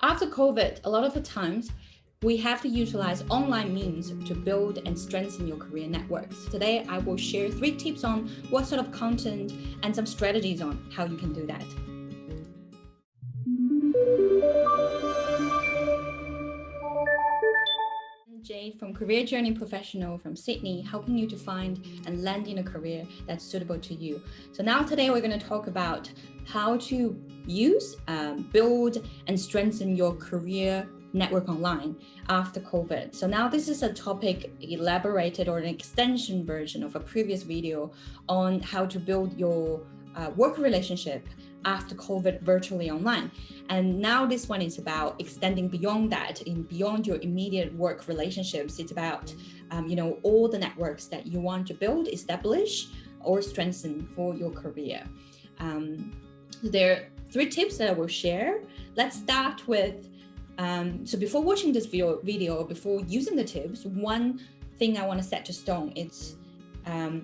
After COVID, a lot of the times we have to utilize online means to build and strengthen your career networks. Today, I will share 3 tips on what sort of content and some strategies on how you can do that. Jay from Career Journey Professional from Sydney, helping you to find and land in a career that's suitable to you. So now today we're going to talk about how to use, build and strengthen your career network online after COVID. So now this is a topic elaborated or an extension version of a previous video on how to build your work relationship after COVID virtually online. And now this one is about extending beyond that, beyond your immediate work relationships. It's about, all the networks that you want to build, establish, or strengthen for your career. There are 3 tips that I will share. Let's start with, so before watching this video, before using the tips, one thing I want to set to stone, it's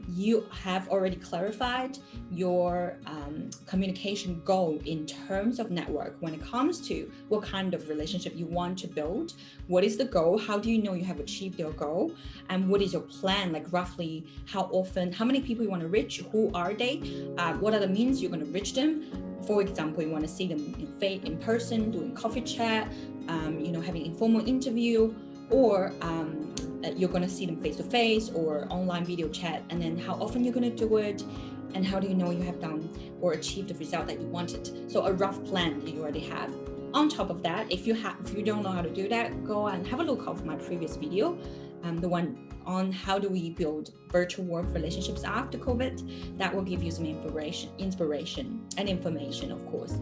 you have already clarified your communication goal in terms of network when it comes to what kind of relationship you want to build. What is the goal? How do you know you have achieved your goal? And what is your plan? Like roughly how often, how many people you want to reach? Who are they? What are the means you're going to reach them? For example, you want to see them in person, doing coffee chat, having informal interview, or you're going to see them face to face or online video chat, and then how often you're going to do it, and how do you know you have done or achieved the result that you wanted. So a rough plan that you already have. On top of that, if you don't know how to do that, go and have a look of my previous video, the one on how do we build virtual work relationships after COVID. That will give you some inspiration and information, of course.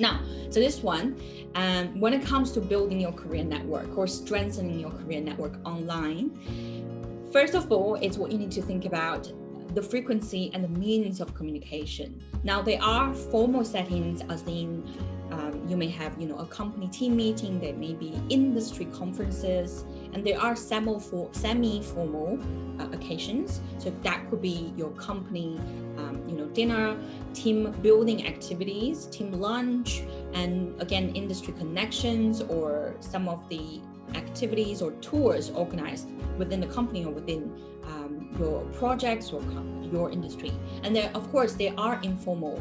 Now, so this one, when it comes to building your career network or strengthening your career network online, first of all, it's what you need to think about the frequency and the means of communication. Now, there are formal settings, as in you may have, a company team meeting, there may be industry conferences, and there are semi-formal occasions. So that could be your company, dinner, team building activities, team lunch, and again, industry connections, or some of the activities or tours organized within the company or within your projects or your industry. And there, of course, there are informal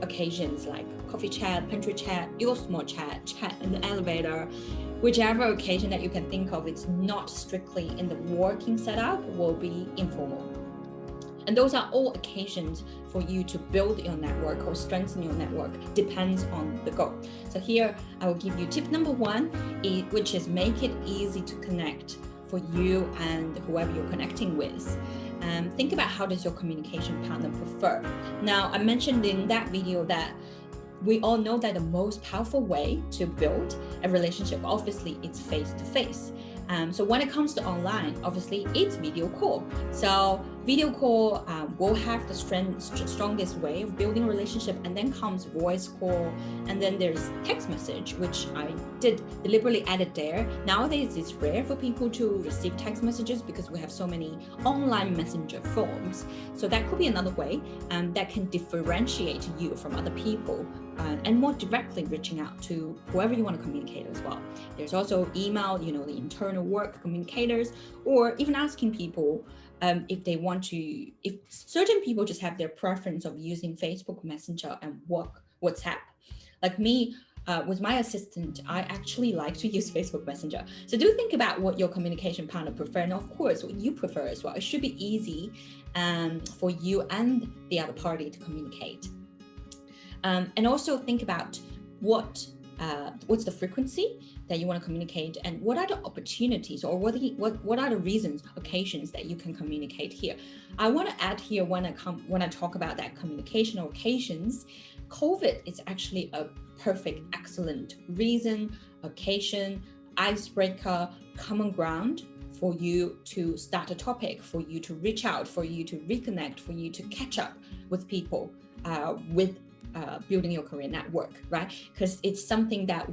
occasions like coffee chat, pantry chat, your small chat in the elevator, whichever occasion that you can think of. It's not strictly in the working setup, will be informal. And those are all occasions for you to build your network or strengthen your network, depends on the goal. So here I will give you tip number 1, which is make it easy to connect for you and whoever you're connecting with. Think about how does your communication partner prefer. Now, I mentioned in that video that we all know that the most powerful way to build a relationship, obviously, it's face-to-face. So when it comes to online, obviously, it's video call. So video call will have the strongest way of building a relationship, and then comes voice call, and then there's text message, which I did deliberately added there. Nowadays, it's rare for people to receive text messages because we have so many online messenger forms. So that could be another way that can differentiate you from other people and more directly reaching out to whoever you want to communicate as well. There's also email, the internal work communicators, or even asking people if they want to, if certain people just have their preference of using Facebook Messenger and WhatsApp. Like me, with my assistant, I actually like to use Facebook Messenger. So do think about what your communication partner prefer, and of course, what you prefer as well. It should be easy for you and the other party to communicate. And also think about what's the frequency that you want to communicate, and what are the opportunities, or what are the reasons, occasions that you can communicate here. I want to add here when I talk about that communication occasions, COVID is actually a perfect, excellent reason, occasion, icebreaker, common ground for you to start a topic, for you to reach out, for you to reconnect, for you to catch up with people, with building your career network, right? Because it's something that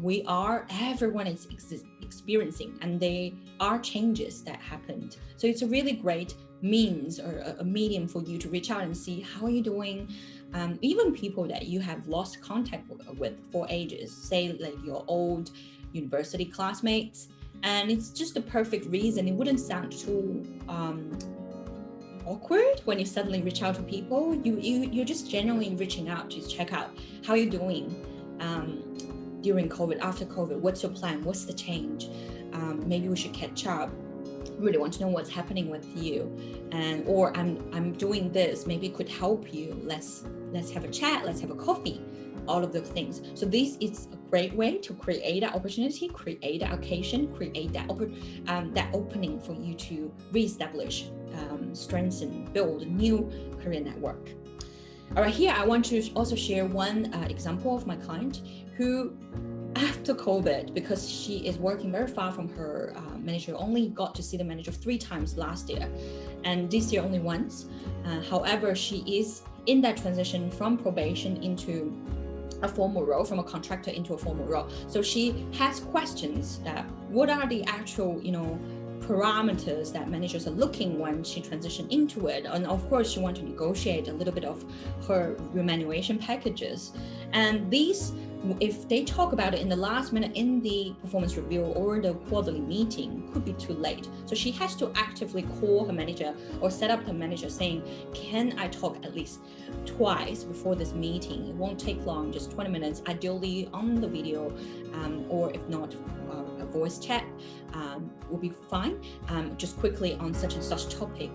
everyone is experiencing, and there are changes that happened. So it's a really great means or a medium for you to reach out and see how are you doing, even people that you have lost contact with for ages, say like your old university classmates, and it's just the perfect reason. It wouldn't sound too awkward when you suddenly reach out to people. You're just genuinely reaching out to check out how you're doing during COVID, after COVID. What's your plan? What's the change? Maybe we should catch up. Really want to know what's happening with you, and or I'm doing this. Maybe it could help you. Let's have a chat. Let's have a coffee. All of those things. So this is a great way to create that opportunity, create that occasion, create that opening for you to reestablish, strengthen, build a new career network. All right, here I want to also share one example of my client who, after COVID, because she is working very far from her manager, only got to see the manager 3 times last year, and this year only once. However, she is in that transition from probation into a formal role, from a contractor into a formal role. So she has questions that what are the actual, parameters that managers are looking when she transitioned into it. And of course, she wants to negotiate a little bit of her remuneration packages. And these, if they talk about it in the last minute in the performance review or the quarterly meeting, could be too late. So she has to actively call her manager or set up her manager saying, can I talk at least twice before this meeting? It won't take long, just 20 minutes, ideally on the video, or if not, a voice chat will be fine. Just quickly on such and such topic,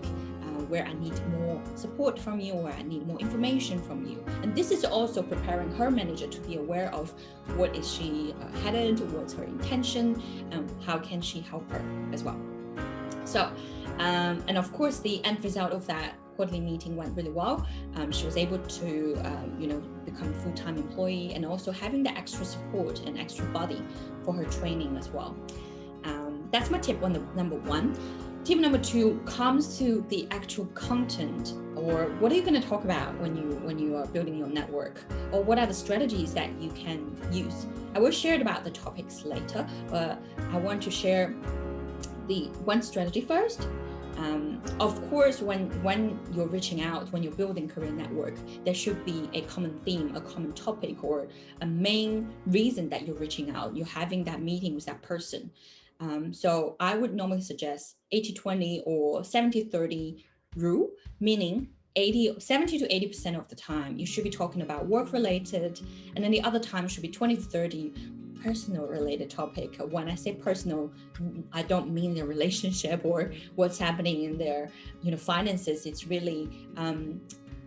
where I need more support from you, or I need more information from you. And this is also preparing her manager to be aware of what is she headed, what's her intention, and how can she help her as well. So, and of course, the end result of that quarterly meeting went really well. She was able to, become a full-time employee, and also having the extra support and extra body for her training as well. That's my tip number 1. Tip number 2 comes to the actual content, or what are you going to talk about when you are building your network, or what are the strategies that you can use. I will share about the topics later, but I want to share the one strategy first. Of course, when you're reaching out, when you're building career network, there should be a common theme, a common topic, or a main reason that you're reaching out. You're having that meeting with that person. So I would normally suggest 80-20 or 70-30 rule, meaning 70 to 80% of the time you should be talking about work related, and then the other time should be 20 to 30 personal related topic. When I say personal, I don't mean their relationship or what's happening in their finances. It's really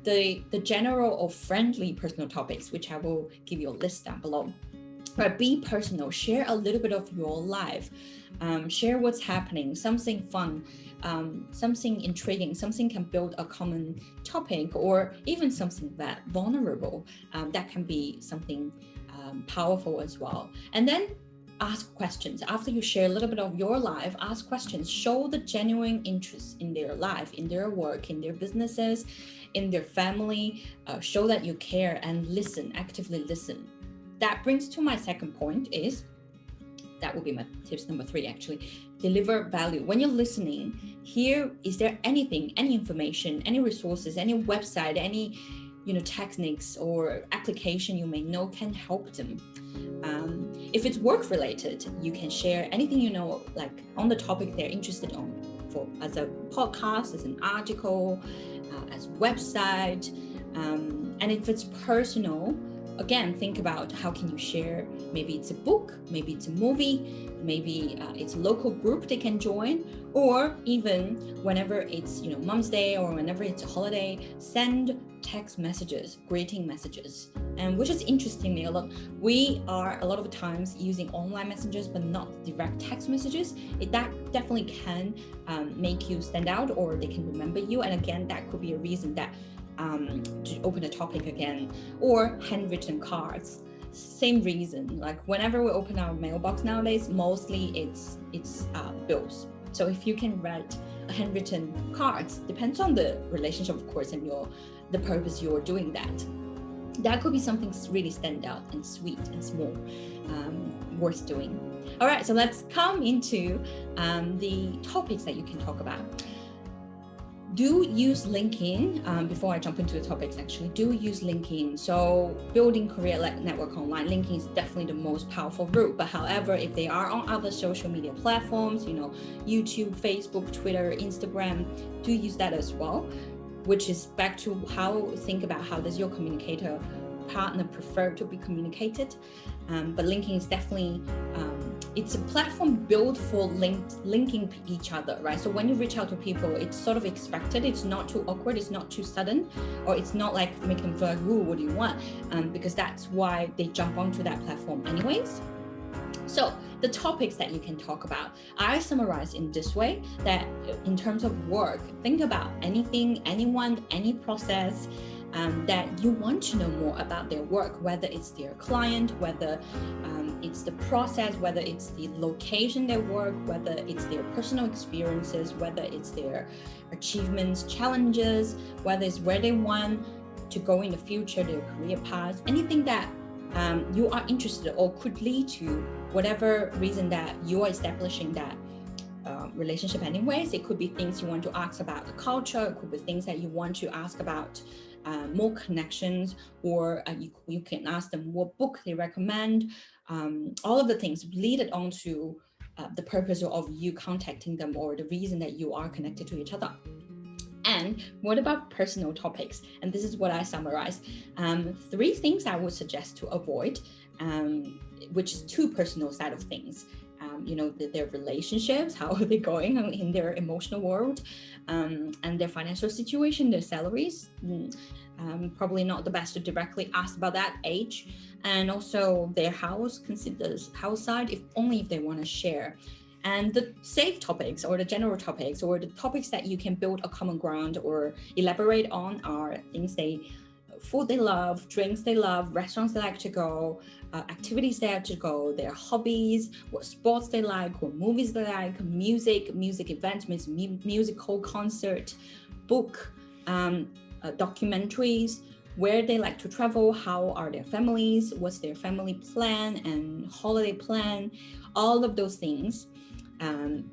the general or friendly personal topics, which I will give you a list down below. But be personal, share a little bit of your life, share what's happening, something fun, something intriguing, something can build a common topic, or even something that vulnerable, that can be something powerful as well. And then ask questions. After you share a little bit of your life, ask questions, show the genuine interest in their life, in their work, in their businesses, in their family, show that you care, and listen, actively listen. That brings to my second point that will be my tips number 3 actually. Deliver value. When you're listening, is there anything, any information, any resources, any website, any techniques or application you may know can help them. If it's work related, you can share anything like on the topic they're interested on, as a podcast, as an article, as website. And if it's personal, again, think about how can you share. Maybe it's a book, maybe it's a movie, maybe it's a local group they can join, or even whenever it's Mom's Day or whenever it's a holiday, send text messages, greeting messages. And which is interesting me a lot. We are a lot of times using online messages, but not direct text messages. That definitely can make you stand out, or they can remember you. And again, that could be a reason that to open a topic again. Or handwritten cards, same reason. Like whenever we open our mailbox nowadays, mostly it's bills. So if you can write a handwritten cards, depends on the relationship, of course, and the purpose you're doing that could be something really stand out and sweet and small, worth doing. All right, so let's come into the topics that you can talk about. do use LinkedIn. Before I jump into the topics, actually, do use LinkedIn. So building career network online, LinkedIn is definitely the most powerful route. But however, if they are on other social media platforms, YouTube, Facebook, Twitter, Instagram, do use that as well, which is back to think about how does your communicator partner prefer to be communicated. But LinkedIn is definitely, it's a platform built for linking each other, right? So when you reach out to people, it's sort of expected. It's not too awkward. It's not too sudden, or it's not like make them feel like, ooh, what do you want? Because that's why they jump onto that platform anyways. So the topics that you can talk about, I summarize in this way, that in terms of work, think about anything, anyone, any process that you want to know more about their work, whether it's their client, whether it's the process, whether it's the location they work, whether it's their personal experiences, whether it's their achievements, challenges, whether it's where they want to go in the future, their career paths, anything that you are interested or could lead to whatever reason that you are establishing that relationship anyways. It could be things you want to ask about the culture, it could be things that you want to ask about more connections, or you can ask them what book they recommend. All of the things lead it on to the purpose of you contacting them, or the reason that you are connected to each other. And what about personal topics? And this is what I summarized. 3 things I would suggest to avoid, which is too personal side of things. Their relationships, how are they going in their emotional world, and their financial situation, their salaries. Probably not the best to directly ask about that age. And also their house, considers house side, if they want to share. And the safe topics, or the general topics, or the topics that you can build a common ground or elaborate on, are things food they love, drinks they love, restaurants they like to go, activities they like to go, their hobbies, what sports they like, what movies they like, music events, musical concert, book, documentaries, where they like to travel, how are their families, what's their family plan and holiday plan, all of those things.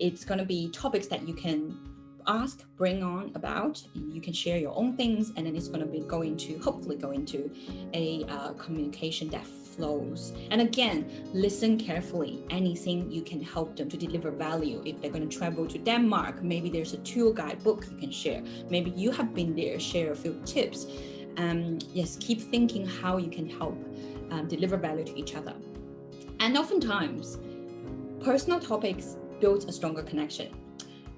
It's going to be topics that you can ask, bring on about. You can share your own things, and then it's going to be hopefully go into a communication that flows. And again, listen carefully. Anything you can help them to deliver value. If they're going to travel to Denmark, maybe there's a tour guide book you can share. Maybe you have been there, share a few tips. Yes, keep thinking how you can help deliver value to each other. And oftentimes, personal topics build a stronger connection.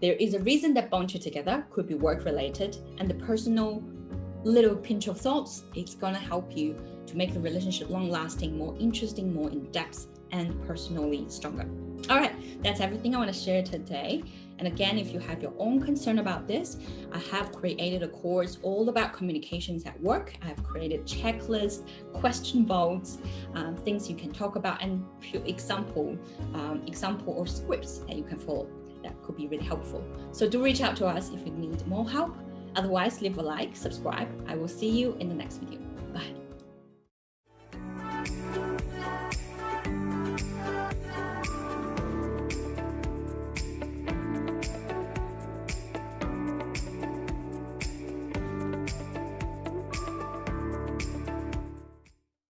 There is a reason that bonds you together, could be work related, and the personal little pinch of thoughts, it's going to help you to make the relationship long lasting, more interesting, more in depth, and personally stronger. All right, that's everything I want to share today. And again, if you have your own concern about this, I have created a course all about communications at work. I have created checklists, question votes, things you can talk about, and example or scripts that you can follow. That could be really helpful. So do reach out to us if you need more help. Otherwise, leave a like, subscribe. I will see you in the next video. Bye.